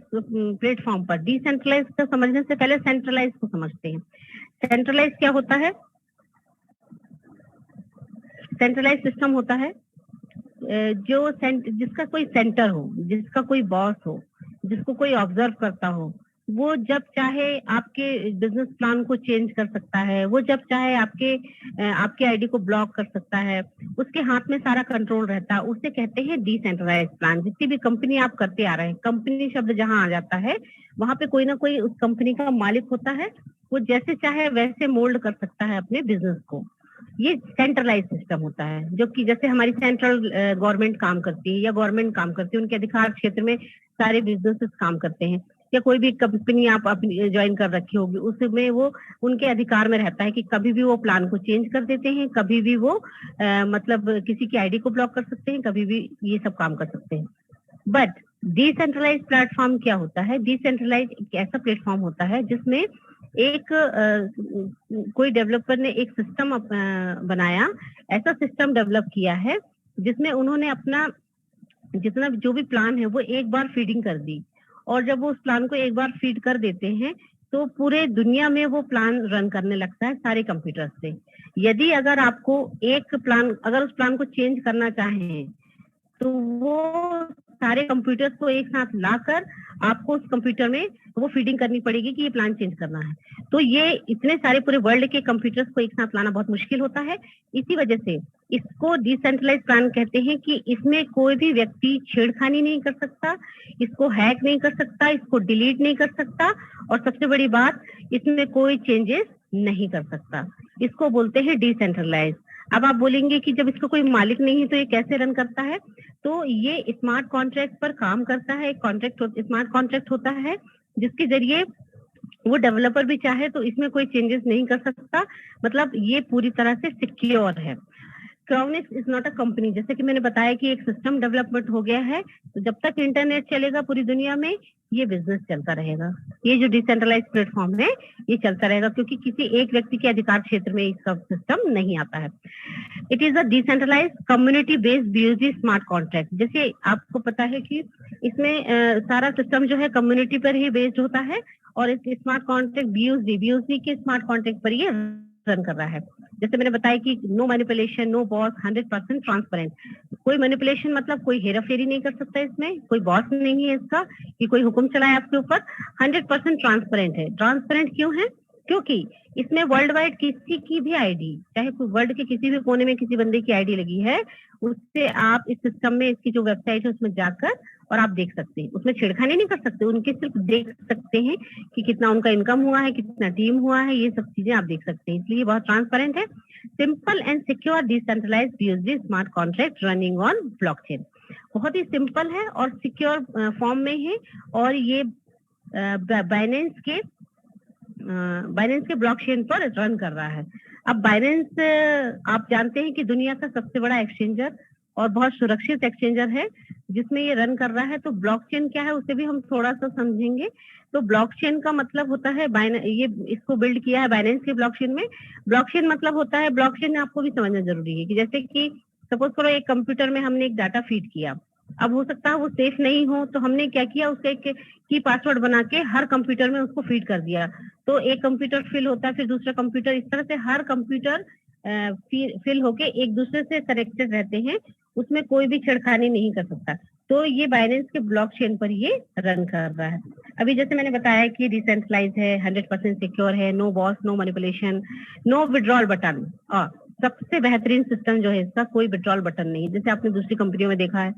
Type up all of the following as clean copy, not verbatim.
Platform पर। Decentralise को समझने से पहले सेंट्रलाइज को समझते हैं। सेंट्रलाइज क्या होता है? सेंट्रलाइज सिस्टम होता है जिसका कोई सेंटर हो, जिसका कोई बॉस हो, जिसको कोई ऑब्जर्व करता हो, वो जब चाहे आपके बिजनेस प्लान को चेंज कर सकता है, वो जब चाहे आपके आईडी को ब्लॉक कर सकता है, उसके हाथ में सारा कंट्रोल रहता है, उसे कहते हैं डिसेंट्रलाइज प्लान। जितनी भी कंपनी आप करते आ रहे हैं, कंपनी शब्द जहां आ जाता है वहां पे कोई ना कोई उस कंपनी का मालिक होता है, वो जैसे चाहे वैसे मोल्ड कर सकता है अपने बिजनेस को। ये सेंट्रलाइज सिस्टम होता है, जो कि जैसे हमारी सेंट्रल गवर्नमेंट काम करती है या गवर्नमेंट काम करती है, उनके अधिकार क्षेत्र में सारे बिजनेसेस काम करते हैं, या कोई भी कंपनी आप अपनी ज्वाइन कर रखी होगी, उसमें वो उनके अधिकार में रहता है कि कभी भी वो प्लान को चेंज कर देते हैं, कभी भी वो मतलब किसी की आईडी को ब्लॉक कर सकते हैं, कभी भी ये सब काम कर सकते हैं। बट डिसेंट्रलाइज प्लेटफॉर्म क्या होता है? डिसेंट्रलाइज एक ऐसा प्लेटफॉर्म होता है जिसमें एक कोई डेवलपर ने एक सिस्टम बनाया, ऐसा सिस्टम डेवलप किया है जिसमें उन्होंने अपना जितना जो भी प्लान है वो एक बार फीडिंग कर दी, और जब वो उस प्लान को एक बार फीड कर देते हैं तो पूरे दुनिया में वो प्लान रन करने लगता है सारे कंप्यूटर से। यदि अगर आपको अगर उस प्लान को चेंज करना चाहें तो वो सारे कंप्यूटर्स को एक साथ लाकर आपको उस कंप्यूटर में वो फीडिंग करनी पड़ेगी कि ये प्लान चेंज करना है। तो ये इतने सारे पूरे वर्ल्ड के कंप्यूटर्स को एक साथ लाना बहुत मुश्किल होता है। इसी वजह से इसको डिसेंट्रलाइज प्लान कहते हैं कि इसमें कोई भी व्यक्ति छेड़खानी नहीं कर सकता, इसको हैक नहीं कर सकता, इसको डिलीट नहीं कर सकता, और सबसे बड़ी बात, इसमें कोई चेंजेस नहीं कर सकता। इसको बोलते हैं डिसेंट्रलाइज। अब आप बोलेंगे कि जब इसका कोई मालिक नहीं है तो ये कैसे रन करता है? तो ये स्मार्ट कॉन्ट्रैक्ट पर काम करता है। स्मार्ट कॉन्ट्रैक्ट होता है जिसके जरिए वो डेवलपर भी चाहे तो इसमें कोई चेंजेस नहीं कर सकता, मतलब ये पूरी तरह से सिक्योर है। क्राउनिक्स इज नॉट अ कंपनी। जैसे कि मैंने बताया कि एक सिस्टम डेवलपमेंट हो गया है, तो जब तक इंटरनेट चलेगा पूरी दुनिया में ये बिजनेस चलता रहेगा। ये जो डिसेंट्रलाइज प्लेटफॉर्म है ये चलता रहेगा, क्योंकि किसी एक व्यक्ति के अधिकार क्षेत्र में इसका सिस्टम नहीं आता है। It is a decentralize community based BUG smart contract. जैसे आपको पता है कि इसमें सारा सिस्टम जो है कम्युनिटी पर ही बेस्ड होता है, और इस स्मार्ट कॉन्ट्रैक्ट बीयूजी के स्मार्ट कॉन्ट्रैक्ट पर ये रन कर रहा है। जैसे मैंने बताया कि no manipulation, no boss, 100% transparent. कोई मैनिपुलेशन मतलब कोई हेराफेरी नहीं कर सकता, इसमें कोई बॉस नहीं है इसका कि कोई हुक्म चलाए आपके ऊपर। 100% ट्रांसपेरेंट है। ट्रांसपेरेंट क्यों है? क्योंकि इसमें वर्ल्ड वाइड किसी की भी आईडी, चाहे कोई वर्ल्ड के किसी भी कोने में किसी बंदे की आईडी लगी है, उससे आप इस सिस्टम में, इसकी जो वेबसाइट है उसमें जाकर और आप देख सकते हैं। उसमें छेड़खानी नहीं कर सकते, उनके सिर्फ देख सकते हैं कि कितना उनका इनकम हुआ है, कितना टीम हुआ है, ये सब चीजें आप देख सकते हैं। इसलिए बहुत ट्रांसपेरेंट है। Simple and secure decentralize BUSD smart contract running on blockchain. बहुत ही सिंपल है और सिक्योर फॉर्म में है, और ये बाइनेंस के ब्लॉकचेन पर रन कर रहा है। अब बाइनेंस आप जानते हैं कि दुनिया का सबसे बड़ा एक्सचेंजर और बहुत सुरक्षित एक्सचेंजर है जिसमें ये रन कर रहा है। तो ब्लॉकचेन क्या है उसे भी हम थोड़ा सा समझेंगे। तो ब्लॉकचेन का मतलब होता है, ये इसको बिल्ड किया है बाइनेंस के ब्लॉकचेन में। ब्लॉकचेन मतलब होता है, ब्लॉकचेन आपको भी समझना जरूरी है कि जैसे कि सपोज करो एक कंप्यूटर में हमने एक डाटा फीड किया, अब हो सकता है वो सेफ नहीं हो, तो हमने क्या किया, उसका एक की पासवर्ड बना के हर कंप्यूटर में उसको फीड कर दिया। तो एक कंप्यूटर फिल होता है, फिर दूसरा कंप्यूटर, इस तरह से हर कंप्यूटर फिल होके एक दूसरे से कनेक्टेड रहते हैं, उसमें कोई भी छेड़खानी नहीं कर सकता। तो ये बाइनेंस के ब्लॉकचेन पर ये रन कर रहा है। अभी जैसे मैंने बताया कि डिसेंट्रलाइज है, 100% सिक्योर है, no boss, no manipulation, no withdrawal button, और सबसे बेहतरीन सिस्टम जो है इसका, कोई विड्रॉल बटन नहीं। जैसे आपने दूसरी कंपनियों में देखा है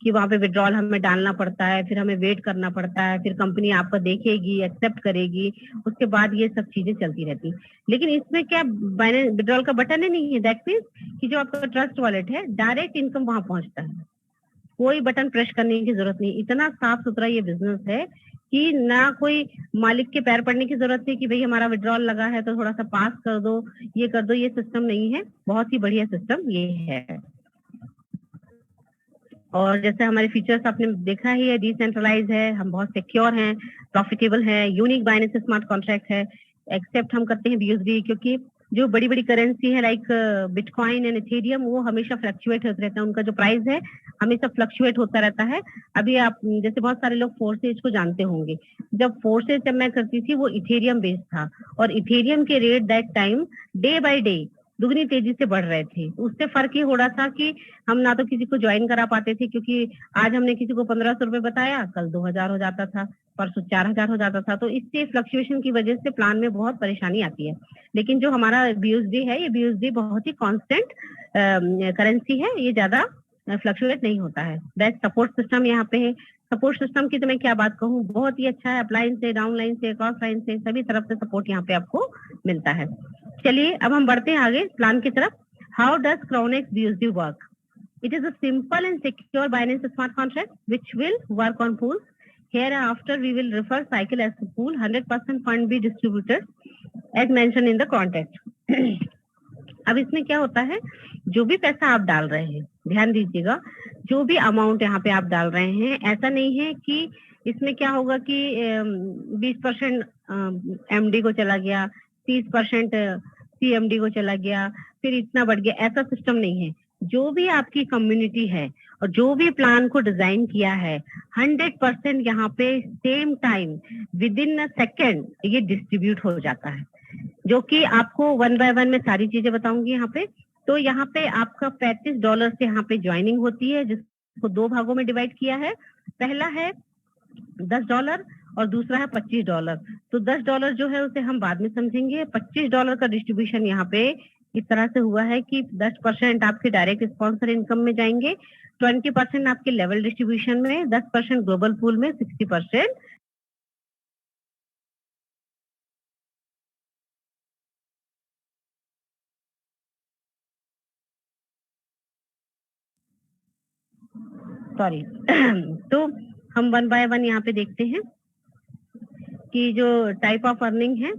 कि वहां पे विड्रॉल हमें डालना पड़ता है, फिर हमें वेट करना पड़ता है, फिर कंपनी आपका देखेगी, एक्सेप्ट करेगी, उसके बाद ये सब चीजें चलती रहती। लेकिन इसमें क्या विड्रॉल का बटन ही नहीं है। दैट मीन्स कि जो आपका ट्रस्ट वॉलेट है, डायरेक्ट इनकम वहां पहुंचता है, कोई बटन प्रेस करने की जरूरत नहीं। इतना साफ सुथरा ये बिजनेस है कि ना कोई मालिक के पैर पड़ने की जरूरत है कि भाई हमारा विड्रॉल लगा है तो थोड़ा सा पास कर दो, ये कर दो, ये सिस्टम नहीं है। बहुत ही बढ़िया सिस्टम ये है। और जैसे हमारे फीचर्स आपने देखा ही है, डिसेंट्रलाइज है, हम बहुत सिक्योर हैं, प्रॉफिटेबल है, यूनिक बाइनेंस स्मार्ट कॉन्ट्रैक्ट है, एक्सेप्ट हम करते हैं बीयूएसडी, क्योंकि जो बड़ी बड़ी करेंसी है लाइक बिटकॉइन एंड इथेरियम, वो हमेशा फ्लक्चुएट होते रहता है, उनका जो प्राइस है हमेशा फ्लक्चुएट होता रहता है। अभी आप जैसे बहुत सारे लोग फोर्सेज को जानते होंगे, जब मैं करती थी वो इथेरियम बेस्ड था, और इथेरियम के rate that time day by day दुगनी तेजी से बढ़ रहे थे। उससे फर्क ये हो रहा था कि हम ना तो किसी को ज्वाइन करा पाते थे, क्योंकि आज हमने किसी को 1500 रुपए बताया, कल 2000 हो जाता था, परसों 4000 हो जाता था। तो इससे फ्लक्चुएशन की वजह से प्लान में बहुत परेशानी आती है। लेकिन जो हमारा BUSD है, ये BUSD बहुत ही कांस्टेंट करेंसी है, ये ज्यादा फ्लक्चुएट नहीं होता है। बेस्ट सपोर्ट सिस्टम यहाँ पे है। सपोर्ट सिस्टम की तो मैं क्या बात कहूँ, बहुत ही अच्छा है। अपलाइन से, डाउनलाइन से, क्रॉस लाइन से, सभी तरफ से सपोर्ट यहाँ पे आपको मिलता है। चलिए अब हम बढ़ते हैं आगे प्लान की तरफ। How does Cronex BUSD work? It is a simple and secure Binance Smart Contract which will work on pools. Hereafter, we will refer cycle as a pool. 100% fund be distributed as mentioned in the contract. अब इसमें क्या होता है, जो भी पैसा आप डाल रहे हैं, ध्यान दीजिएगा, जो भी अमाउंट यहाँ पे आप डाल रहे हैं, ऐसा नहीं है कि इसमें क्या होगा कि 20% MD को चला गया, 30% CMD को चला गया, फिर इतना बढ़ गया, ऐसा सिस्टम नहीं है। जो भी आपकी कम्युनिटी है और जो भी प्लान को डिजाइन किया है, 100% यहाँ पे same time with in a second ये डिस्ट्रीब्यूट हो जाता है, जो कि आपको 1 बाय 1 में सारी चीजें बताऊंगी यहाँ पे। तो यहाँ पे आपका $35 से यहाँ पे ज्वाइनिंग होती है, जिसको 2 भागों में डिवाइड किया है। पहला है $10 और दूसरा है $25। तो $10 जो है उसे हम बाद में समझेंगे। $25 का डिस्ट्रीब्यूशन यहाँ पे इस तरह से हुआ है कि 10% आपके डायरेक्ट स्पॉन्सर इनकम में जाएंगे, 20% आपके लेवल डिस्ट्रीब्यूशन में, 10% ग्लोबल पूल में, 60% सॉरी तो हम 1 बाय 1 यहाँ पे देखते हैं कि जो टाइप ऑफ अर्निंग है,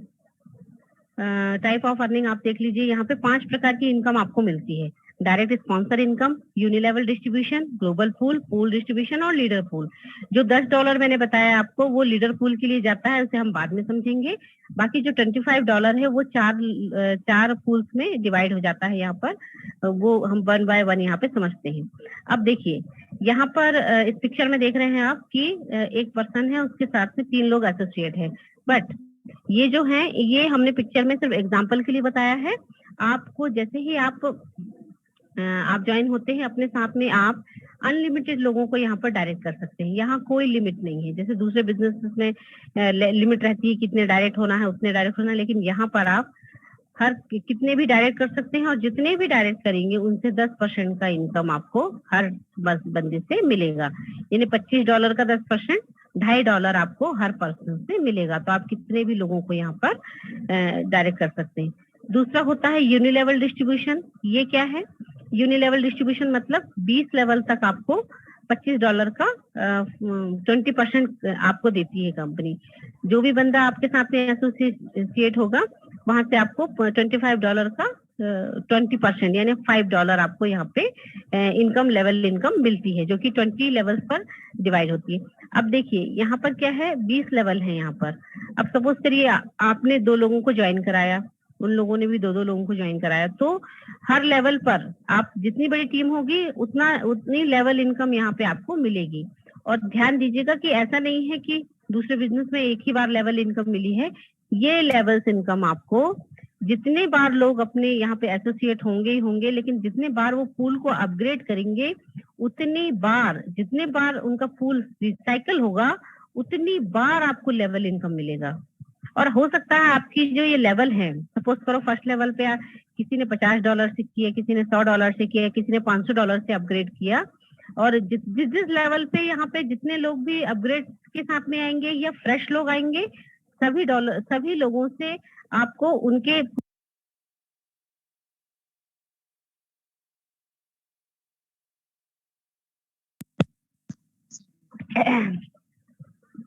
टाइप ऑफ अर्निंग आप देख लीजिए। यहाँ पे 5 प्रकार की इनकम आपको मिलती है। Direct sponsor income, unilevel distribution, global pool, pool distribution और लीडर पूल। जो $10 मैंने बताया आपको, वो लीडर पूल के लिए जाता है, उसे हम बाद में समझेंगे। बाकी जो $25 है वो चार पूल्स में डिवाइड हो जाता है। यहाँ पर वो हम 1 बाय 1 यहाँ पे समझते हैं। अब देखिए यहाँ पर इस पिक्चर में देख रहे हैं आप कि एक पर्सन है, उसके साथ में 3 लोग एसोसिएट है। बट ये जो है, ये हमने पिक्चर में सिर्फ एग्जांपल के लिए बताया है। आपको जैसे ही आप ज्वाइन होते हैं, अपने साथ में आप अनलिमिटेड लोगों को यहाँ पर डायरेक्ट कर सकते हैं। यहाँ कोई लिमिट नहीं है, जैसे दूसरे बिजनेस में लिमिट रहती है, कितने डायरेक्ट होना है उतने डायरेक्ट होना है, लेकिन यहाँ पर आप हर कितने भी डायरेक्ट कर सकते हैं, और जितने भी डायरेक्ट करेंगे उनसे 10% का इनकम आपको हर बंदे से मिलेगा। यानी $25 का 10%, $2.5 आपको हर पर्सन से मिलेगा। तो आप कितने भी लोगों को यहाँ पर डायरेक्ट कर सकते हैं। दूसरा होता है यूनिलेवल डिस्ट्रीब्यूशन। ये क्या है? यूनिलेवल डिस्ट्रीब्यूशन मतलब 20 लेवल तक आपको $25 का 20% आपको देती है कंपनी। जो भी बंदा आपके साथ में एसोसिएट होगा, वहां से आपको $25 का 20% यानी $5 आपको यहाँ पे इनकम, लेवल इनकम मिलती है, जो कि 20 लेवल्स पर डिवाइड होती है। अब देखिए यहाँ पर क्या है, 20 लेवल है यहाँ पर। अब सपोज करिए आपने 2 लोगों को ज्वाइन कराया, उन लोगों ने भी 2-2 लोगों को ज्वाइन कराया, तो हर लेवल पर आप जितनी बड़ी टीम होगी उतनी लेवल इनकम यहाँ पे आपको मिलेगी। और ध्यान दीजिएगा कि ऐसा नहीं है कि दूसरे बिजनेस में एक ही बार लेवल इनकम मिली है। ये लेवल्स इनकम आपको जितने बार लोग अपने यहाँ पे एसोसिएट होंगे ही होंगे, लेकिन जितने बार वो पूल को अपग्रेड करेंगे, उतनी बार, जितने बार उनका पूल रिसाइकल होगा, उतनी बार आपको लेवल इनकम मिलेगा। और हो सकता है आपकी जो ये लेवल है, सपोज करो फर्स्ट लेवल पे किसी ने $50 से किया, किसी ने $100 से किया, किसी ने $500 से अपग्रेड किया, और जिस लेवल पे यहाँ पे जितने लोग भी अपग्रेड के साथ में आएंगे या फ्रेश लोग आएंगे, सभी लोगों से आपको उनके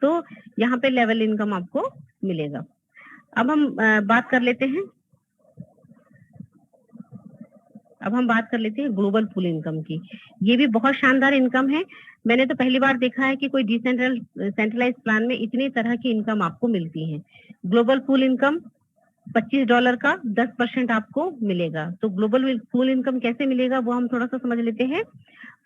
तो यहाँ पे लेवल इनकम आपको मिलेगा। अब हम बात कर लेते हैं ग्लोबल पूल इनकम की। ये भी बहुत शानदार इनकम है। मैंने तो पहली बार देखा है कि कोई सेंट्रलाइज प्लान में इतनी तरह की इनकम आपको मिलती है। ग्लोबल पूल इनकम $25 का 10% आपको मिलेगा। तो ग्लोबल पूल इनकम कैसे मिलेगा वो हम थोड़ा सा समझ लेते हैं।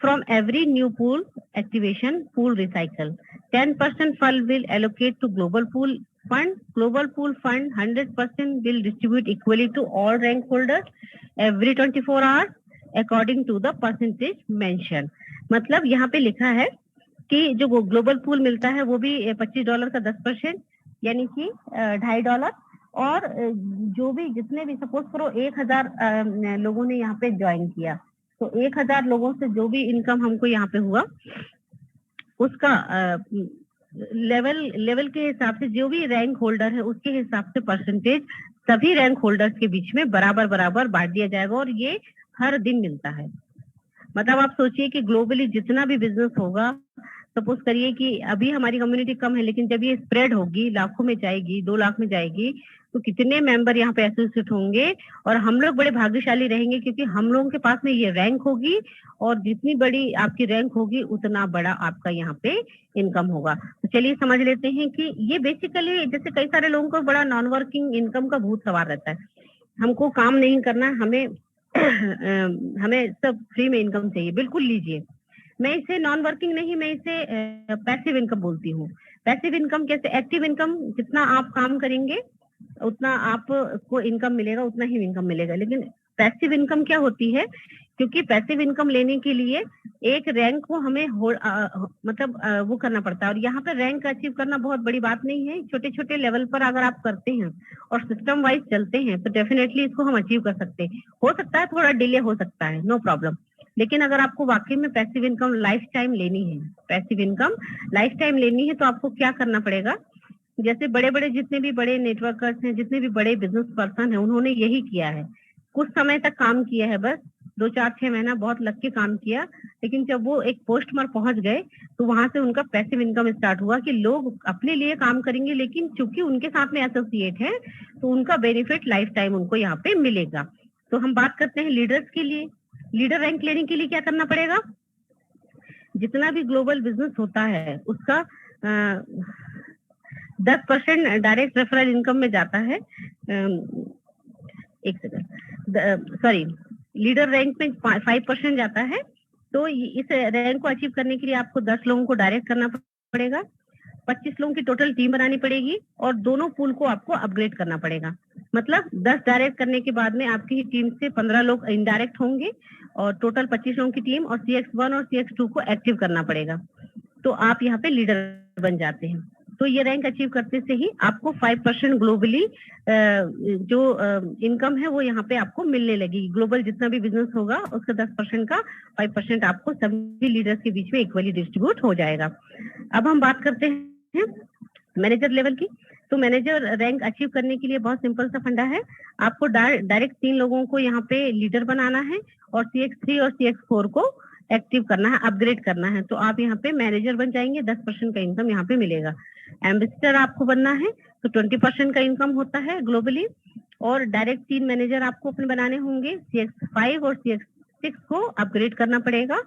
From every new pool activation, pool recycle, 10% fund will allocate to global pool fund. Global pool fund 100% will distribute equally to all rank holders every 24 hours according to the percentage mentioned. मतलब यहाँ पे लिखा है कि जो global pool मिलता है वो भी $25 का 10%, यानी कि $2.50, और जो भी जितने भी सपोज करो 1000 लोगों ने यहाँ पे ज्वाइन किया, तो 1000 लोगों से जो भी इनकम हमको यहाँ पे हुआ उसका लेवल के हिसाब से जो भी रैंक होल्डर है उसके हिसाब से परसेंटेज सभी रैंक होल्डर्स के बीच में बराबर बराबर बांट दिया जाएगा, और ये हर दिन मिलता है। मतलब आप सोचिए कि ग्लोबली जितना भी बिजनेस होगा, सपोज करिए कि अभी हमारी कम्युनिटी कम है, लेकिन जब ये स्प्रेड होगी, लाखों में जाएगी, 2 लाख में जाएगी, तो कितने मेंबर यहाँ पे एसोसिएट होंगे, और हम लोग बड़े भाग्यशाली रहेंगे क्योंकि हम लोगों के पास में ये रैंक होगी, और जितनी बड़ी आपकी रैंक होगी उतना बड़ा आपका यहाँ पे इनकम होगा। तो चलिए समझ लेते हैं कि ये बेसिकली, जैसे कई सारे लोगों को बड़ा नॉन वर्किंग इनकम का भूत सवार रहता है, हमको काम नहीं करना, हमें हमें सब फ्री में इनकम चाहिए। बिल्कुल लीजिए, मैं इसे नॉन वर्किंग नहीं, मैं इसे पैसिव इनकम बोलती हूँ। पैसिव इनकम कैसे? एक्टिव इनकम, जितना आप काम करेंगे उतना आपको इनकम मिलेगा, उतना ही इनकम मिलेगा। लेकिन पैसिव इनकम क्या होती है? क्योंकि पैसिव इनकम लेने के लिए एक रैंक को हमें वो करना पड़ता है, और यहाँ पे रैंक अचीव करना बहुत बड़ी बात नहीं है। छोटे छोटे लेवल पर अगर आप करते हैं और सिस्टम वाइज चलते हैं तो डेफिनेटली इसको हम अचीव कर सकते हैं। हो सकता है थोड़ा डिले हो सकता है, नो प्रॉब्लम, लेकिन अगर आपको वाकई में पैसिव इनकम लाइफ टाइम लेनी है, पैसिव इनकम लाइफ टाइम लेनी है, तो आपको क्या करना पड़ेगा? जैसे बड़े बड़े जितने भी बड़े नेटवर्कर्स हैं, जितने भी बड़े बिजनेस पर्सन हैं, उन्होंने यही किया है। कुछ समय तक काम किया है, बस 2 4 6 महीना बहुत लग के काम किया, लेकिन जब वो एक पोस्ट पर पहुंच गए तो वहां से उनका पैसिव इनकम स्टार्ट हुआ कि लोग अपने लिए काम करेंगे, लेकिन चूंकि उनके साथ में एसोसिएट है तो उनका बेनिफिट लाइफ टाइम उनको यहाँ पे मिलेगा। तो हम बात करते हैं लीडर्स के लिए। लीडर रैंक लेने के लिए क्या करना पड़ेगा? जितना भी ग्लोबल बिजनेस होता है उसका 10% डायरेक्ट रेफरल इनकम में जाता है। एक सेकंड, सॉरी, लीडर रैंक में 5% जाता है। तो इस रैंक को अचीव करने के लिए आपको 10 लोगों को डायरेक्ट करना पड़ेगा, 25 लोगों की टोटल टीम बनानी पड़ेगी, और दोनों पूल को आपको अपग्रेड करना पड़ेगा। मतलब 10 डायरेक्ट करने के बाद में आपकी टीम से 15 लोग इनडायरेक्ट होंगे, और टोटल 25 लोगों की टीम, और CX1 और CX2 को एक्टिव करना पड़ेगा। तो आप यहाँ पे लीडर बन जाते हैं। तो ये रैंक अचीव करते से ही आपको 5% ग्लोबली जो इनकम है वो यहाँ पे आपको मिलने लगेगी। ग्लोबल जितना भी बिजनेस होगा उसका 10% का 5% आपको सभी लीडर्स के बीच में इक्वली डिस्ट्रीब्यूट हो जाएगा। अब हम बात करते हैं मैनेजर लेवल की। तो मैनेजर रैंक अचीव करने के लिए बहुत सिंपल सा फंडा है। आपको डायरेक्ट 3 लोगों को यहाँ पे लीडर बनाना है, और CX3 और CX4 को एक्टिव करना है, अपग्रेड करना है। तो आप यहाँ पे मैनेजर बन जाएंगे, 10% का इनकम यहाँ पे मिलेगा। एम्बेसडर आपको बनना है तो 20% का इनकम होता है ग्लोबली, और डायरेक्ट 3 मैनेजर आपको अपने बनाने होंगे। CX5 और CX6 को अपग्रेड करना पड़ेगा,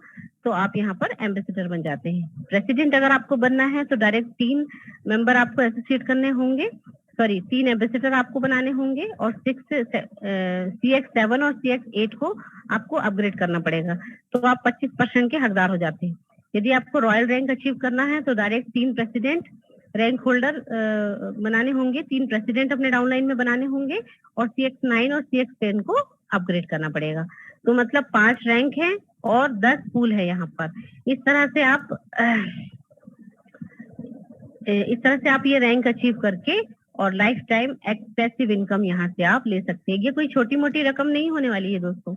तो आप यहाँ पर एम्बेसडर बन जाते हैं। प्रेसिडेंट अगर आपको बनना है तो डायरेक्ट 3 मेंबर आपको एसोसिएट करने होंगे, सॉरी 3 एम्बेसडर आपको बनाने होंगे, और CX7 और CX8 को आपको अपग्रेड करना पड़ेगा, तो आप 25% के हकदार हो जाते हैं। यदि आपको रॉयल रैंक अचीव करना है तो डायरेक्ट 3 प्रेसिडेंट रैंक होल्डर बनाने होंगे, 3 प्रेसिडेंट अपने डाउनलाइन में बनाने होंगे, और CX9 और CX10 को अपग्रेड करना पड़ेगा। तो मतलब 5 रैंक है और 10 पूल है यहाँ पर। इस तरह से आप ये रैंक अचीव करके और लाइफ टाइम पैसिव इनकम यहाँ से आप ले सकते हैं। ये कोई छोटी मोटी रकम नहीं होने वाली है दोस्तों,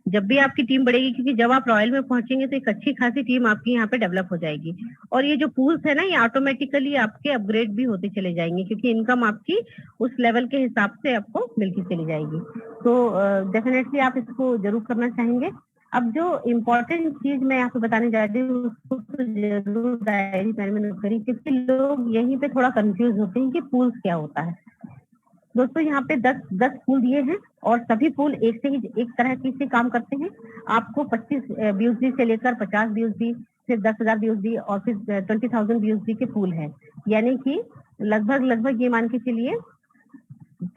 जब भी आपकी टीम बढ़ेगी, क्योंकि जब आप रॉयल में पहुंचेंगे तो एक अच्छी खासी टीम आपकी यहाँ पे डेवलप हो जाएगी, और ये जो पूल्स है ना, ये ऑटोमेटिकली आपके अपग्रेड भी होते चले जाएंगे, क्योंकि इनकम आपकी उस लेवल के हिसाब से आपको मिलती चली जाएगी। तो डेफिनेटली आप इसको जरूर करना चाहेंगे। अब जो इम्पोर्टेंट चीज मैं यहाँ पे बताने जा रही हूँ उसको तो जरूर डायरी पेन में नोट करिए, क्योंकि लोग यहीं पे थोड़ा कंफ्यूज होते हैं कि पूल्स क्या होता है। दोस्तों यहाँ पे 10 पूल दिए हैं, और सभी पूल एक तरह से काम करते हैं। आपको 25 BUSD से लेकर 50 BUSD, फिर 10,000 BUSD, और फिर 20,000 BUSD के पूल है, यानी कि लगभग ये मान के चलिए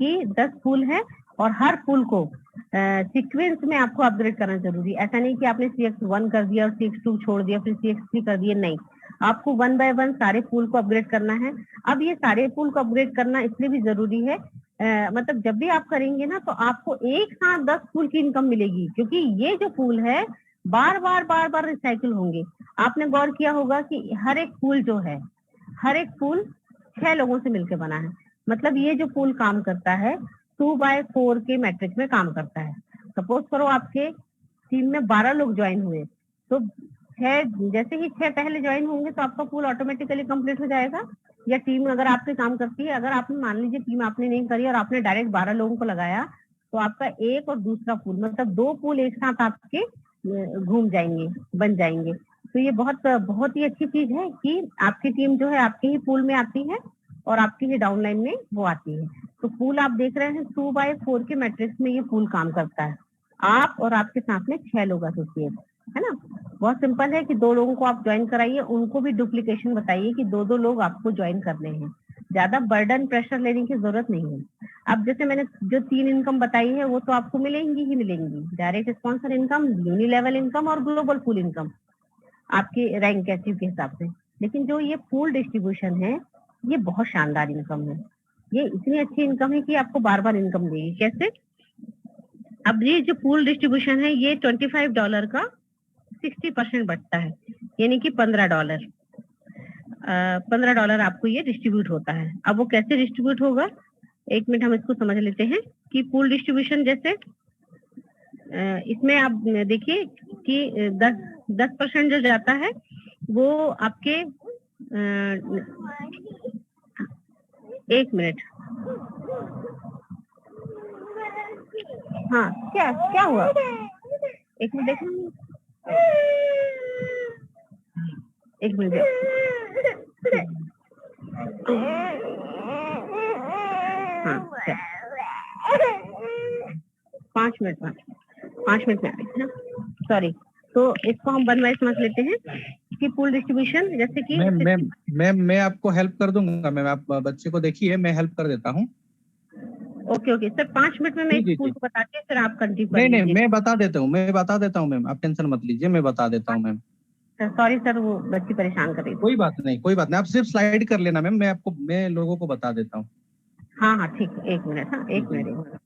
कि 10 पूल है और हर पूल को सीक्वेंस में आपको अपग्रेड करना जरूरी है। ऐसा नहीं कि आपने CX1 कर दिया और CX2 छोड़ दिया फिर CX3 कर दिया, नहीं, आपको 1 बाय 1 सारे पूल को अपग्रेड करना है। अब ये सारे पूल को अपग्रेड करना इसलिए भी जरूरी है, मतलब जब भी आप करेंगे ना तो आपको एक साथ 10 पूल की इनकम मिलेगी, क्योंकि ये जो पूल है बार बार रिसाइकिल होंगे। आपने गौर किया होगा कि हर एक पूल जो है, हर एक पूल 6 लोगों से मिलकर बना है। मतलब ये जो पूल काम करता है 2 बाय 4 के मैट्रिक्स में काम करता है। सपोज करो आपके टीम में 12 लोग ज्वाइन हुए, तो 6 जैसे ही 6 पहले ज्वाइन होंगे तो आपका पूल ऑटोमेटिकली कंप्लीट हो जाएगा। या टीम अगर आपके काम करती है, अगर आपने मान लीजिए टीम आपने नहीं करी और आपने डायरेक्ट 12 लोगों को लगाया, तो आपका एक और दूसरा पूल मतलब 2 पूल एक साथ आपके घूम जाएंगे, बन जाएंगे। तो ये बहुत ही अच्छी चीज है कि आपकी टीम जो है आपके ही पूल में आती है और आपकी ही डाउनलाइन में वो आती है। तो पूल आप देख रहे हैं 2 बाय 4 के मैट्रिक्स में ये पूल काम करता है। आप और आपके साथ में 6 लोग एसोसिएट, है ना। बहुत सिंपल है कि 2 लोगों को आप ज्वाइन कराइए, उनको भी डुप्लीकेशन बताइए कि 2-2 लोग आपको ज्वाइन करने हैं। ज्यादा बर्डन प्रेशर लेने की जरूरत नहीं है। अब जैसे मैंने जो 3 इनकम बताई है वो तो आपको मिलेंगी ही मिलेंगी, direct sponsor income, unilevel income और ग्लोबल पूल इनकम आपके रैंक अचीव के हिसाब से। लेकिन जो ये पूल डिस्ट्रीब्यूशन है ये बहुत शानदार इनकम है। ये इतनी अच्छी इनकम है कि आपको बार बार इनकम देगी। कैसे? अब ये जो पूल डिस्ट्रीब्यूशन है ये $25 का 60% बचता है, यानी कि $15। $15 आपको ये डिस्ट्रीब्यूट होता है। अब वो कैसे डिस्ट्रीब्यूट होगा, एक मिनट हम इसको समझ लेते हैं कि पूल डिस्ट्रीब्यूशन जैसे इसमें आप देखिए कि 10% जो जाता है वो आपके एक मिनट, हाँ क्या क्या हुआ, एक मिनट देखो, एक मिनट हाँ 5 मिनट में आ रही है, सॉरी। तो इसको हम वन बाय समझ लेते हैं कि पूल डिस्ट्रीब्यूशन जैसे कि मैं आपको हेल्प कर दूंगा मैम, आप बच्चे को देखिए, मैं हेल्प कर देता हूँ। ओके सर, 5 मिनट में मैं इस पूल को बताती हूँ, फिर आप कंटिन्यू कर लीजिए। नहीं, मैं बता देता हूँ मैम, आप टेंशन मत लीजिए, मैं बता देता हूँ मैम। सॉरी सर, वो बच्ची परेशान कर रही थी। कोई बात नहीं, आप सिर्फ स्लाइड कर लेना मैम, मैं लोगों को बता देता हूँ। हाँ ठीक है, एक मिनट, हाँ एक मिनट।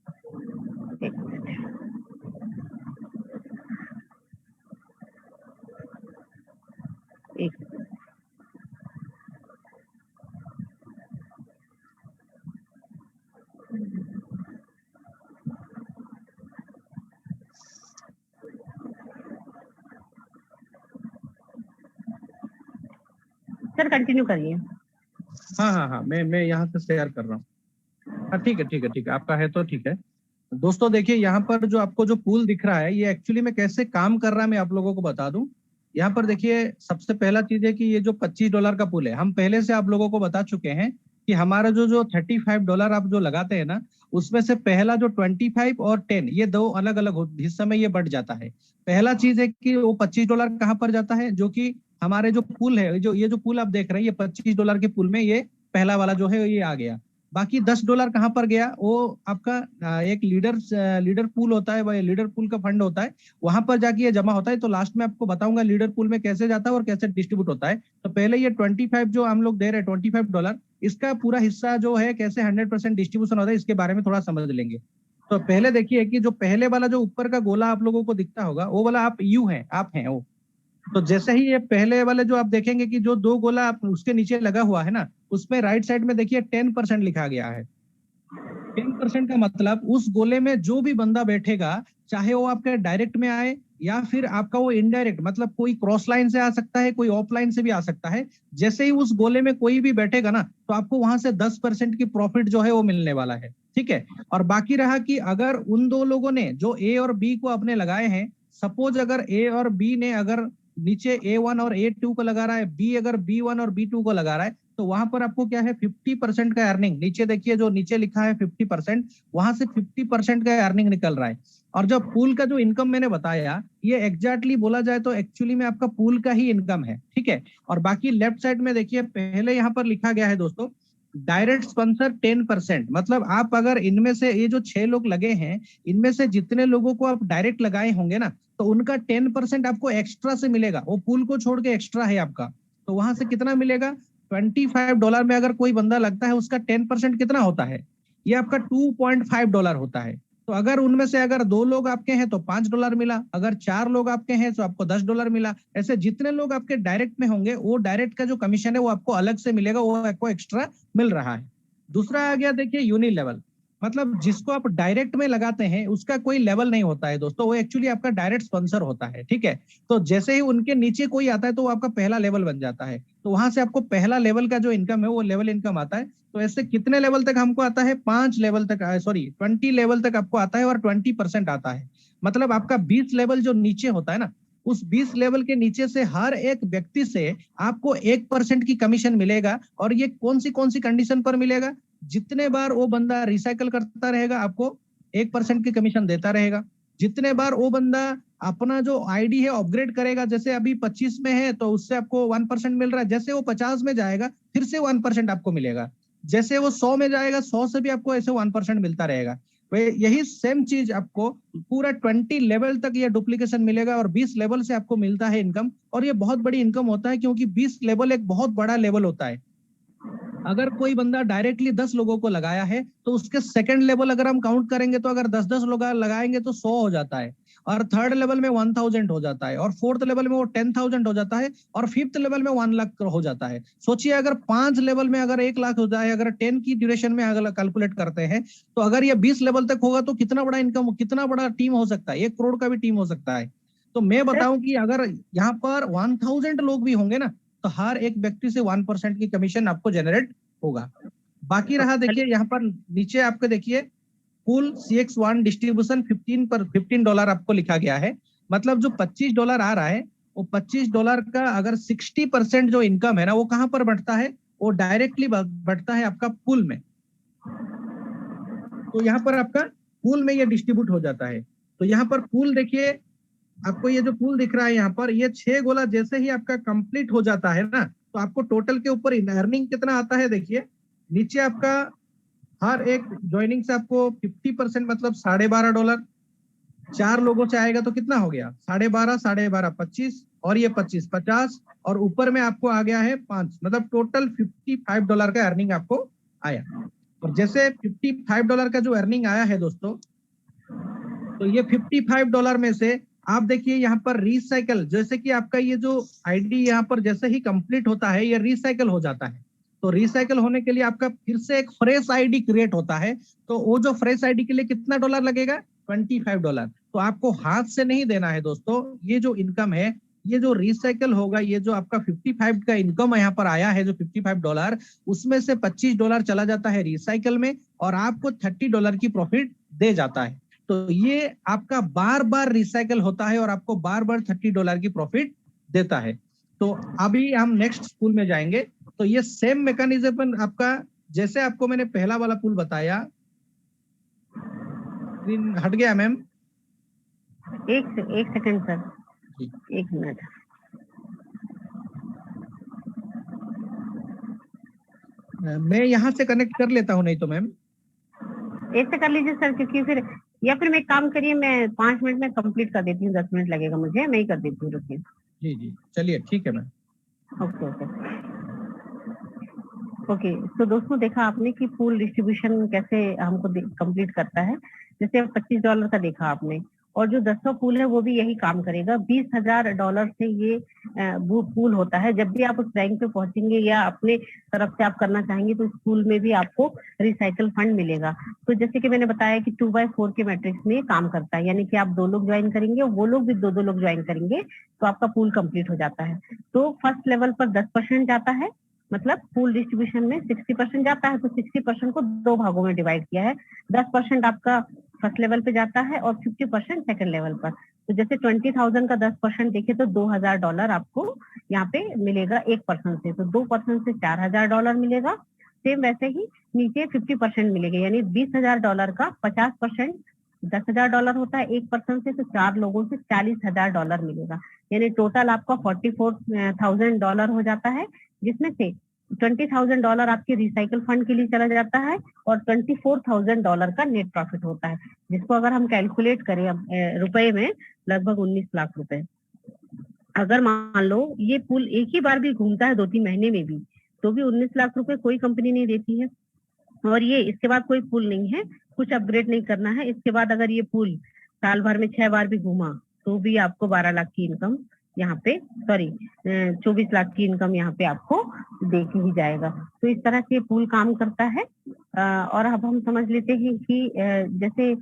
सर कंटिन्यू करिए। हाँ, मैं यहाँ से शेयर कर रहा हूँ। हाँ ठीक है, आपका है तो ठीक है। दोस्तों देखिए, यहाँ पर जो आपको जो पूल दिख रहा है ये एक्चुअली में कैसे काम कर रहा है मैं आप लोगों को बता दूं। यहाँ पर देखिए, सबसे पहला चीज है कि ये जो $25 का पूल है, हम पहले से आप लोगों को बता चुके हैं कि हमारा जो $35 आप जो लगाते हैं ना, उसमें से पहला जो 25 और 10 ये 2 अलग अलग हिस्से में ये बढ़ जाता है। पहला चीज है कि वो $25 कहाँ पर जाता है, जो कि हमारे जो पूल है, ये जो पूल आप देख रहे हैं, ये $25 के पूल में ये पहला वाला जो है ये आ गया। बाकी $10 कहाँ पर गया, वो आपका एक लीडर पूल होता है, लीडर पूल का फंड होता है, वहां पर जाके ये जमा होता है। तो लास्ट में आपको बताऊंगा लीडर पूल में कैसे जाता है और कैसे डिस्ट्रीब्यूट होता है। तो पहले ये 25 जो हम लोग दे रहे हैं $25, इसका पूरा हिस्सा जो है कैसे 100% डिस्ट्रीब्यूशन होता है, इसके बारे में थोड़ा समझ लेंगे। तो पहले देखिए कि जो पहले वाला जो ऊपर का गोला आप लोगों को दिखता होगा, वो वाला आप हैं वो। तो जैसे ही ये पहले वाले जो आप देखेंगे कि जो 2 गोला आप उसके नीचे लगा हुआ है ना, उसमें राइट साइड में देखिए 10% लिखा गया है। 10% का मतलब उस गोले में जो भी बंदा बैठेगा, चाहे वो आपके डायरेक्ट में आए या फिर आपका वो इनडायरेक्ट, मतलब कोई क्रॉस लाइन से आ सकता है, कोई ऑफ लाइन से भी आ सकता है। जैसे ही उस गोले में कोई भी बैठेगा ना, तो आपको वहां से 10% की प्रॉफिट जो है वो मिलने वाला है, ठीक है। और बाकी रहा कि अगर उन 2 लोगों ने जो ए और बी को अपने लगाए हैं, सपोज अगर ए और बी ने अगर नीचे A1 और A2 को लगा रहा है, बी अगर B1 और B2 को लगा रहा है, तो वहां पर आपको क्या है 50% का अर्निंग, नीचे देखिए जो नीचे लिखा है 50%, वहां से 50% का अर्निंग निकल रहा है। और जो पूल का जो इनकम मैंने बताया, ये एग्जैक्टली बोला जाए तो एक्चुअली में आपका पूल का ही इनकम है, ठीक है। और बाकी लेफ्ट साइड में देखिए, पहले यहाँ पर लिखा गया है दोस्तों डायरेक्ट स्पॉन्सर 10%, मतलब आप अगर इनमें से ये जो 6 लोग लगे हैं, इनमें से जितने लोगों को आप डायरेक्ट लगाए होंगे ना, तो उनका 10% आपको एक्स्ट्रा से मिलेगा। वो पूल को छोड़ के एक्स्ट्रा है आपका, तो वहां से कितना मिलेगा? $25 में अगर कोई बंदा लगता है, उसका 10% कितना होता है? ये आपका $2.5 होता है। तो अगर उनमें से अगर 2 लोग आपके हैं तो $5 मिला, अगर 4 लोग आपके हैं तो आपको $10 मिला। ऐसे जितने लोग आपके डायरेक्ट में होंगे, वो डायरेक्ट का जो कमीशन है वो आपको अलग से मिलेगा, वो आपको एक्स्ट्रा मिल रहा है। दूसरा आ गया देखिए यूनि लेवल, मतलब जिसको आप डायरेक्ट में लगाते हैं उसका कोई लेवल नहीं होता है दोस्तों, वो एक्चुअली आपका डायरेक्ट स्पॉन्सर होता है, ठीक है। तो जैसे ही उनके नीचे कोई आता है तो वो आपका पहला लेवल बन जाता है, तो वहां से आपको पहला लेवल का जो इनकम है वो लेवल इनकम आता है। तो ऐसे कितने लेवल तक हमको आता है? 5 लेवल तक, सॉरी 20 लेवल तक आपको आता है, और 20% आता है। मतलब आपका 20 लेवल जो नीचे होता है ना, उस 20 लेवल के नीचे से हर एक व्यक्ति से आपको 1% की कमीशन मिलेगा। और ये कौन सी कंडीशन पर मिलेगा? जितने बार वो बंदा रिसाइकल करता रहेगा, आपको 1% की कमीशन देता रहेगा। जितने बार वो बंदा अपना जो आईडी है अपग्रेड करेगा, जैसे अभी 25 में है तो उससे आपको 1% मिल रहा है, जैसे वो 50 में जाएगा फिर से 1% आपको मिलेगा, जैसे वो 100 में जाएगा 100 से भी आपको ऐसे 1% मिलता रहेगा। यही सेम चीज आपको पूरा 20 लेवल तक ये डुप्लीकेशन मिलेगा, और 20 लेवल से आपको मिलता है इनकम। और ये बहुत बड़ी इनकम होता है, क्योंकि 20 लेवल एक बहुत बड़ा लेवल होता है। अगर कोई बंदा डायरेक्टली 10 लोगों को लगाया है तो उसके सेकंड लेवल अगर हम काउंट करेंगे तो अगर 10-10 लोग लगाएंगे तो 100 हो जाता है, और थर्ड लेवल में 1000 हो जाता है, और फोर्थ लेवल में वो 10,000 हो जाता है, और फिफ्थ लेवल में 1 लाख हो जाता है। सोचिए अगर 5 लेवल में अगर 1 लाख हो जाए, अगर 10 की ड्यूरेशन में अगर कैलकुलेट करते हैं, तो अगर ये 20 लेवल तक होगा तो कितना बड़ा इनकम, कितना बड़ा टीम हो सकता है, 1 करोड़ का भी टीम हो सकता है। तो मैं बताऊं कि अगर यहाँ पर 1000 लोग भी होंगे ना, तो हर एक व्यक्ति से 1% की कमीशन आपको जनरेट होगा। बाकी रहा देखिए यहाँ पर नीचे आपको देखिए पूल CX1 डिस्ट्रीब्यूशन 15 आपको लिखा गया है। मतलब जो $25 आ रहा है, वो $25 का अगर 60% जो इनकम है ना, वो कहां पर बढ़ता है? वो डायरेक्टली बढ़ता है आपका पूल में। तो यहाँ पर आपका पूल में ये डिस्ट्रीब्यूट हो जाता है। तो यहाँ पर पूल देखिए, आपको ये जो पूल दिख रहा है यहाँ पर, ये 6 गोला जैसे ही आपका कंप्लीट हो जाता है ना, तो आपको टोटल के ऊपर अर्निंग कितना आता है देखिए। नीचे आपका हर एक ज्वाइनिंग से आपको 50% मतलब $12.5। 4 लोगों से आएगा तो कितना हो गया? 12.5 25, और ये 25 50, और ऊपर में आपको आ गया है 5, मतलब टोटल $55 का अर्निंग आपको आया। और जैसे $55 का जो अर्निंग आया है दोस्तों, तो ये $55 में से आप देखिए यहाँ पर रिसाइकल, जैसे कि आपका ये जो आईडी यहाँ पर जैसे ही कंप्लीट होता है, ये रिसाइकल हो जाता है। तो रिसाइकल होने के लिए आपका फिर से एक फ्रेश आईडी क्रिएट होता है। तो वो जो फ्रेश आईडी के लिए कितना डॉलर लगेगा? $25। तो आपको हाथ से नहीं देना है दोस्तों, ये जो इनकम है, ये जो रिसाइकल होगा, ये जो आपका 55 का इनकम यहाँ पर आया है जो $55, उसमें से $25 चला जाता है रिसाइकल में, और आपको $30 की प्रॉफिट दे जाता है। तो ये आपका बार बार रिसाइकल होता है, और आपको बार बार $30 की प्रॉफिट देता है। तो अभी हम नेक्स्ट पूल में जाएंगे। तो ये सेम मैकेनिज्म आपका, जैसे आपको मैंने पहला वाला पूल बताया, स्क्रीन हट गया मैम? एक सेकंड सर, 1 मिनट। मैं यहाँ से कनेक्ट कर लेता हूँ, नहीं तो मैम ऐसे कर लीजिए सर, क्योंकि फिर या फिर मैं काम करिए, मैं 5 मिनट में कंप्लीट कर देती हूँ, 10 मिनट लगेगा मुझे, मैं ही कर देती हूँ, रुकिए। जी जी चलिए ठीक है मैम। Okay okay okay. तो दोस्तों देखा आपने कि पूल डिस्ट्रीब्यूशन कैसे हमको कंप्लीट करता है। जैसे $25 का देखा आपने, और जो 10वां पूल है वो भी यही काम करेगा। $20,000 से ये पूल होता है। जब भी आप उस रैंक पे पहुंचेंगे या अपने तरफ से आप करना चाहेंगे, तो इस पूल में भी आपको रिसाइकल फंड मिलेगा। तो जैसे कि मैंने बताया कि 2x4 के मैट्रिक्स में ये काम करता है, यानी कि आप 2 लोग ज्वाइन करेंगे, वो लोग भी 2-2 लोग ज्वाइन करेंगे, तो आपका पूल कंप्लीट हो जाता है। तो फर्स्ट लेवल पर 10% जाता है, मतलब पूल डिस्ट्रीब्यूशन में 60% जाता है, तो 60% को 2 भागों में डिवाइड किया है। 10% आपका फर्स्ट लेवल पे जाता है और 50% सेकंड लेवल पर। तो जैसे 20,000 का 10% देखे तो $2,000 आपको यहाँ पे मिलेगा 1% से, तो 2% से $4,000 मिलेगा। सेम वैसे ही नीचे 50% मिलेगा, यानी $20,000 का 50% $10,000 होता है 1% से, तो 4 लोगों से $40,000 मिलेगा, यानी टोटल आपका $44,000 हो जाता है, जिसमें से $20,000 आपके रिसाइकल फंड के लिए चला जाता है और $24,000 का नेट प्रॉफिट होता है, जिसको अगर हम कैलकुलेट करें रुपए में, लगभग 19 लाख रुपए। अगर मान लो ये पुल एक ही बार भी घूमता है 2-3 महीने में भी, तो भी 19 लाख रुपए कोई कंपनी नहीं देती है। और ये इसके बाद कोई पुल नहीं है, कुछ अपग्रेड नहीं करना है। इसके बाद अगर ये पुल साल भर में 6 बार भी घूमा तो भी आपको 12 लाख की इनकम यहाँ पे, सॉरी 24 लाख की इनकम यहाँ पे आपको दे के ही जाएगा। तो इस तरह से पुल काम करता है। और अब हम समझ लेते हैं कि जैसे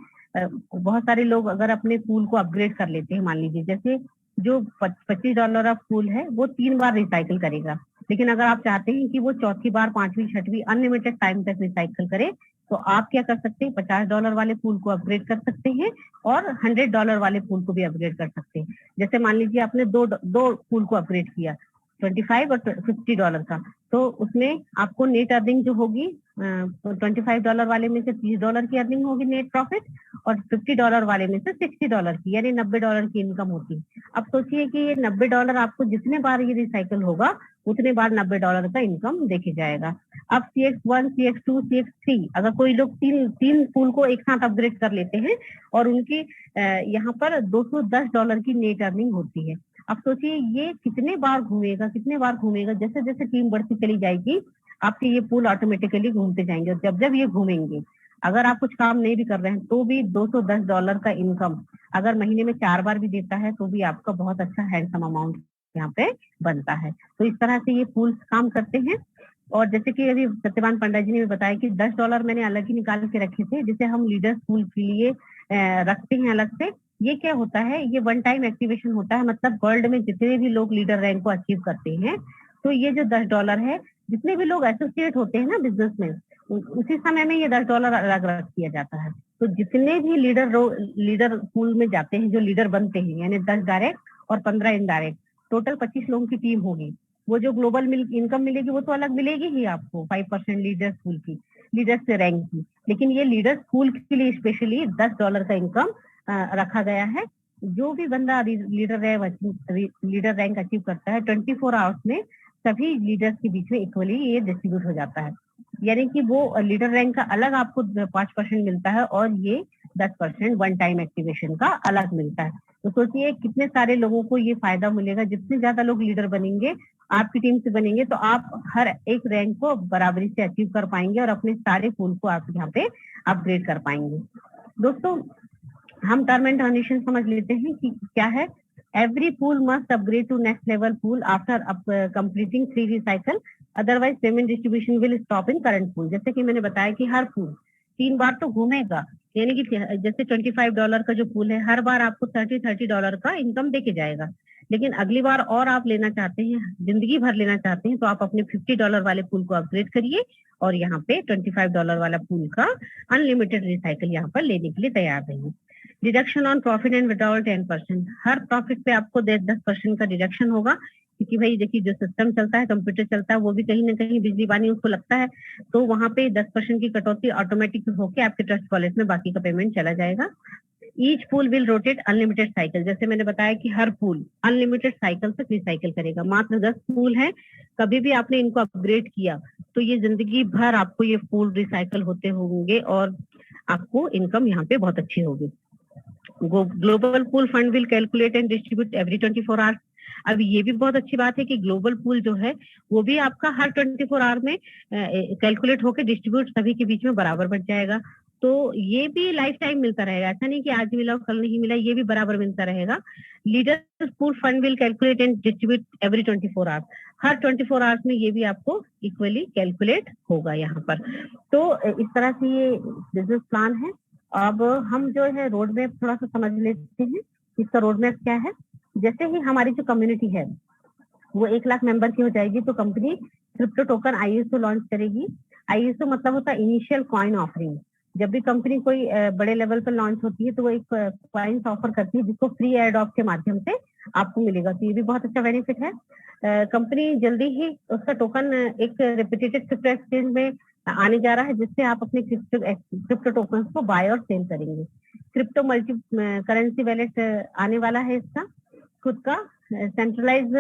बहुत सारे लोग अगर अपने पूल को अपग्रेड कर लेते हैं, मान लीजिए जैसे जो $25 का पूल है वो 3 बार रिसाइकिल करेगा, लेकिन अगर आप चाहते हैं कि वो चौथी बार, पांचवी, छठवीं अनलिमिटेड टाइम तक रिसाइकिल करे, तो आप क्या कर सकते हैं, $50 वाले पूल को अपग्रेड कर सकते हैं और $100 वाले पूल को भी अपग्रेड कर सकते हैं। जैसे मान लीजिए आपने दो पूल को अपग्रेड किया, 25 और $50 का, तो उसमें आपको नेट अर्निंग जो होगी, $25 वाले में से $30 की अर्निंग होगी नेट प्रॉफिट, और $50 वाले में से $60 की, यानी $90 की इनकम होती। अब सोचिए कि ये $90 आपको जितने बार ये रिसाइकल होगा उतने बार $90 का इनकम देखे जाएगा। अब CX1, CX2, CX3, अगर कोई लोग तीन पूल को एक साथ अपग्रेड कर लेते हैं और उनकी यहाँ पर $210 की नेट अर्निंग होती है। अब सोचिए ये कितने बार घूमेगा, जैसे जैसे टीम बढ़ती चली जाएगी आपके ये पूल ऑटोमेटिकली घूमते जाएंगे, और जब जब ये घूमेंगे, अगर आप कुछ काम नहीं भी कर रहे हैं तो भी $210 का इनकम अगर महीने में 4 बार भी देता है तो भी आपका बहुत अच्छा हैंडसम अमाउंट यहाँ पे बनता है। तो इस तरह से ये पूल्स काम करते हैं। और जैसे कि अभी सत्यवान पंडा जी ने बताया कि $10 मैंने अलग ही निकाल के रखे थे, जिसे हम लीडर्स पूल के लिए रखते हैं अलग से। ये क्या होता है, ये वन टाइम एक्टिवेशन होता है, मतलब वर्ल्ड में जितने भी लोग लीडर रैंक को अचीव करते हैं, तो ये जो $10 है, जितने भी लोग एसोसिएट होते हैं ना बिजनेस में, उसी समय में ये $10 अलग रख दिया जाता है। तो जितने भी लीडर पूल में जाते हैं, जो लीडर बनते हैं, यानी 10 डायरेक्ट और 15 इनडायरेक्ट, टोटल 25 लोगों की टीम होगी। वो जो ग्लोबल इनकम मिलेगी वो तो अलग मिलेगी ही आपको, 5% लीडर्स पूल की, लीडर्स से रैंक की। लेकिन ये लीडर्स पूल के लिए स्पेशली $10 का इनकम रखा गया है। जो भी बंदा लीडर रैंक अचीव करता है 24 आवर्स में सभी लीडर्स के बीच में इक्वली ये डिस्ट्रीब्यूट हो जाता है, यानी कि वो लीडर रैंक का अलग आपको 5% मिलता है और ये 10% वन टाइम एक्टिवेशन का अलग मिलता है। तो सोचिए कितने सारे लोगों को ये फायदा मिलेगा। जितने ज्यादा लोग लीडर बनेंगे, आपकी टीम से बनेंगे, तो आप हर एक रैंक को बराबरी से अचीव कर पाएंगे और अपने सारे पूल को आप यहाँ पे अपग्रेड कर पाएंगे। दोस्तों, हम टर्म एंड कंडीशन समझ लेते हैं कि क्या है। Every pool must upgrade to next level pool after completing 3 recycle, otherwise payment distribution will stop in current pool. जैसे कि मैंने बताया कि हर पूल 3 बार तो घूमेगा, यानी कि जैसे $25 का जो पूल है, हर बार आपको $30 का इनकम देके जाएगा। लेकिन अगली बार और आप लेना चाहते हैं, जिंदगी भर लेना चाहते हैं, तो आप अपने $50 वाले पूल को अपग्रेड करिए और यहाँ पे $25 वाला पूल का अनलिमिटेड रिसाइकल यहाँ पर लेने के लिए तैयार रहिए। Deduction on profit and withdrawal 10%, her profit पे आपको 10% का डिडक्शन होगा, क्योंकि भाई देखिए जो सिस्टम चलता है, कंप्यूटर चलता है, वो भी कहीं ना कहीं बिजली पानी उसको लगता है, तो वहां पे 10% की कटौती ऑटोमेटिक होके आपके ट्रस्ट वॉलेट में बाकी का पेमेंट चला जाएगा। Each pool will rotate unlimited cycle, जैसे मैंने बताया कि हर पूल अनलिमिटेड साइकिल तक रिसाइकिल करेगा। मात्र 10 पूल है, कभी भी आपने इनको अपग्रेड किया तो ये जिंदगी भर आपको ये पूल रिसाइकिल होते होंगे और आपको इनकम यहाँ पे बहुत अच्छी होगी। Global pool fund will calculate and distribute every 24 hours. अब ये भी बहुत अच्छी बात है कि ग्लोबल पूल जो है वो भी आपका हर 24 आवर में कैलकुलेट होकर डिस्ट्रीब्यूट सभी के बीच में बराबर बच जाएगा। तो ये भी लाइफ टाइम मिलता रहेगा, ऐसा नहीं कि आज मिला कल नहीं मिला, ये भी बराबर मिलता रहेगा। Leaders pool fund will calculate and distribute every 24 hours, her 24 hours में ये भी आपको इक्वली कैलकुलेट होगा यहाँ पर। तो इस तरह से ये बिजनेस प्लान है। अब हम जो है रोड मैप थोड़ा सा समझ लेते हैं, इसका रोड मैप क्या है। जैसे ही हमारी जो कम्युनिटी है वो 1 लाख मेंबर की हो जाएगी तो company crypto token ISO launch करेगी। ISO मतलब होता है इनिशियल कॉइन ऑफरिंग। जब भी कंपनी कोई बड़े लेवल पर लॉन्च होती है तो वो एक कॉइन्स ऑफर करती है जिसको फ्री एयरड्रॉप के माध्यम से आपको मिलेगा, तो ये भी बहुत अच्छा बेनिफिट है। कंपनी जल्दी ही उसका टोकन एक रेपुटेटेड क्रिप्टो एक्सचेंज में आने जा रहा है, जिससे आप अपने क्रिप्टो टोकन को बाय और सेल करेंगे। क्रिप्टो मल्टी करेंसी वैलेट आने वाला है, इसका खुद का सेंट्रलाइज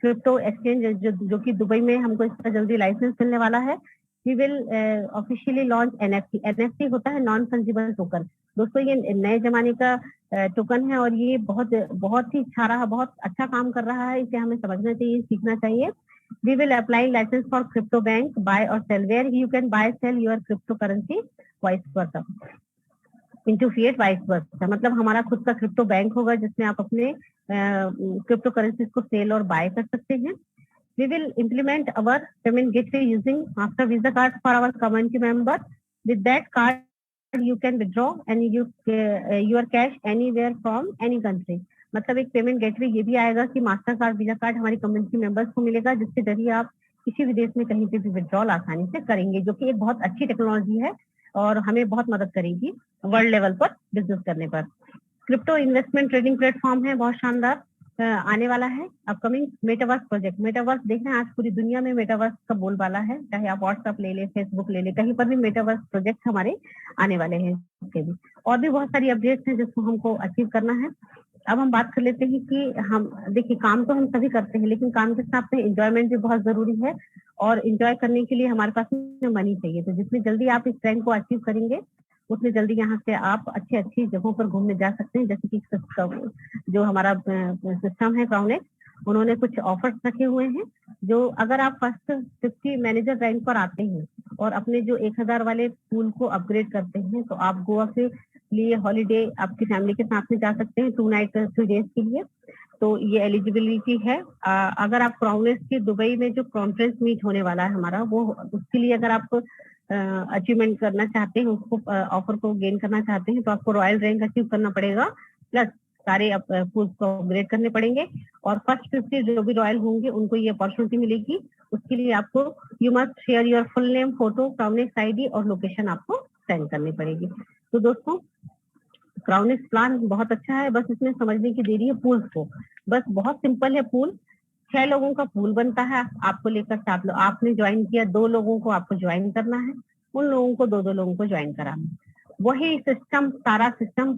क्रिप्टो एक्सचेंज जो कि दुबई में हमको इसका जल्दी लाइसेंस मिलने वाला है। We will officially launch NFT. NFT होता है नॉन फंजिबल टोकन। दोस्तों ये नए जमाने का टोकन है और ये बहुत ही बहुत अच्छा काम कर रहा है। इसे हमें समझना चाहिए, सीखना चाहिए। We will apply license for crypto bank, buy or sell, where you can buy sell your cryptocurrency vice versa into fiat vice versa। मतलब हमारा खुद का क्रिप्टो बैंक होगा जिसमें आप अपने क्रिप्टो करेंसीज को सेल और बाय कर सकते हैं। We will implement our payment gateway using Master Visa card for our community members. With that card, you can withdraw and your cash anywhere from any country। मतलब एक payment gateway ये भी आएगा कि मास्टर कार्ड, वीजा कार्ड हमारी community members को मिलेगा, जिसके जरिए आप किसी भी देश में कहीं पे भी विड्रॉल आसानी से करेंगे, जो कि एक बहुत अच्छी टेक्नोलॉजी है और हमें बहुत मदद करेगी वर्ल्ड लेवल पर बिजनेस करने पर। क्रिप्टो इन्वेस्टमेंट ट्रेडिंग प्लेटफॉर्म है, बहुत शानदार आने वाला है। Upcoming metaverse project. मेटावर्स देख रहे हैं आज पूरी दुनिया में मेटावर्स का बोलबाला है, चाहे आप व्हाट्सएप ले ले, फेसबुक ले ले, कहीं पर भी मेटावर्स प्रोजेक्ट हमारे आने वाले हैं। इसके भी और भी बहुत सारी अपडेट्स हैं जिसको हमको अचीव करना है। अब हम बात कर लेते हैं कि हम देखिए काम तो हम सभी करते हैं, लेकिन काम के साथ में एंजॉयमेंट भी बहुत जरूरी है और एंजॉय करने के लिए हमारे पास मनी चाहिए। तो जितनी जल्दी आप इस ट्रेंड को अचीव करेंगे उतनी जल्दी यहाँ से आप अच्छी जगहों पर घूमने जा सकते हैं। जैसे कि जो हमारा सिस्टम है क्राउनेक्स, उन्होंने कुछ ऑफर्स रखे हुए हैं, जो अगर आप फर्स्ट 50 मैनेजर रैंक पर आते हैं और अपने जो 1000 वाले पूल को अपग्रेड करते हैं तो आप गोवा के लिए हॉलीडे आपकी फैमिली के साथ में जा सकते हैं 2 नाइट 3 डेज के लिए। तो ये एलिजिबिलिटी है। अगर आप क्राउनेक्स की दुबई में जो कॉन्फ्रेंस मीट होने वाला है हमारा, वो उसके लिए अगर आप अचीवमेंट करना चाहते हैं, उसको ऑफर को गेन करना चाहते हैं, तो आपको रॉयल रैंक अचीव करना पड़ेगा, प्लस सारे पूल्स को अपग्रेड करने पड़ेंगे और फर्स्ट 50 जो भी रॉयल होंगे उनको ये अपॉर्चुनिटी मिलेगी। उसके लिए आपको you must share your full name, photo, Crownex ID और लोकेशन आपको सेंड करनी पड़ेगी। तो दोस्तों क्राउनेक्स प्लान बहुत अच्छा है, बस इसमें समझने की देरी है पूल्स को। बस बहुत सिंपल है पूल। 6 लोगों का पूल बनता है, आपको लेकर 7 लोग आपने ज्वाइन किया, 2 लोगों को आपको ज्वाइन करना है, उन लोगों को 2 लोगों को ज्वाइन कराना। वही सिस्टम, सारा सिस्टम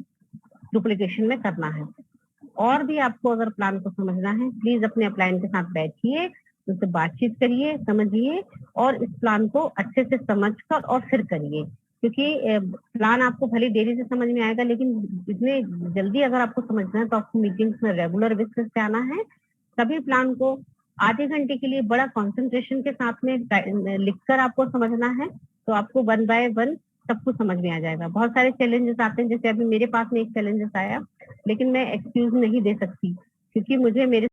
डुप्लीकेशन में करना है। और भी आपको अगर प्लान को समझना है, प्लीज अपने अपलाइन के साथ बैठिए, उनसे बातचीत करिए, समझिए और इस प्लान को अच्छे से समझकर और फिर करिए। क्योंकि प्लान आपको भले देरी से समझ में आएगा, लेकिन जितने जल्दी अगर आपको समझना है तो आपको मीटिंग्स में रेगुलर बेसिस पे आना है। सभी प्लान को आधे घंटे के लिए बड़ा कंसंट्रेशन के साथ में लिखकर आपको समझना है, तो आपको 1 बाय 1 सब कुछ समझ में आ जाएगा। बहुत सारे चैलेंजेस आते हैं, जैसे अभी मेरे पास में एक चैलेंजेस आया, लेकिन मैं एक्सक्यूज नहीं दे सकती क्योंकि मुझे मेरे